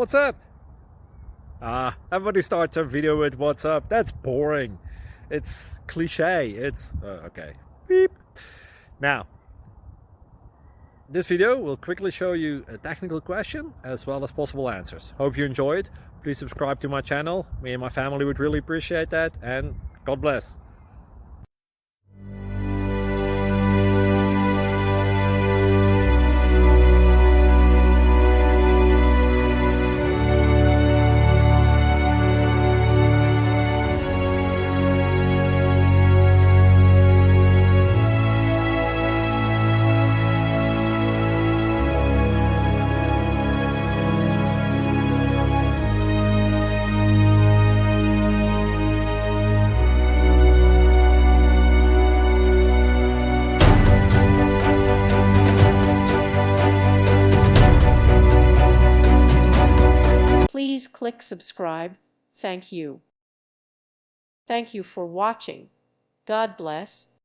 What's up? Everybody starts a video with what's up. That's boring. It's cliche. It's okay. Beep. Now, this video will quickly show you a technical question as well as possible answers. Hope you enjoyed. Please subscribe to my channel. Me and my family would really appreciate that, and God bless. Please click subscribe. Thank you. Thank you for watching. God bless.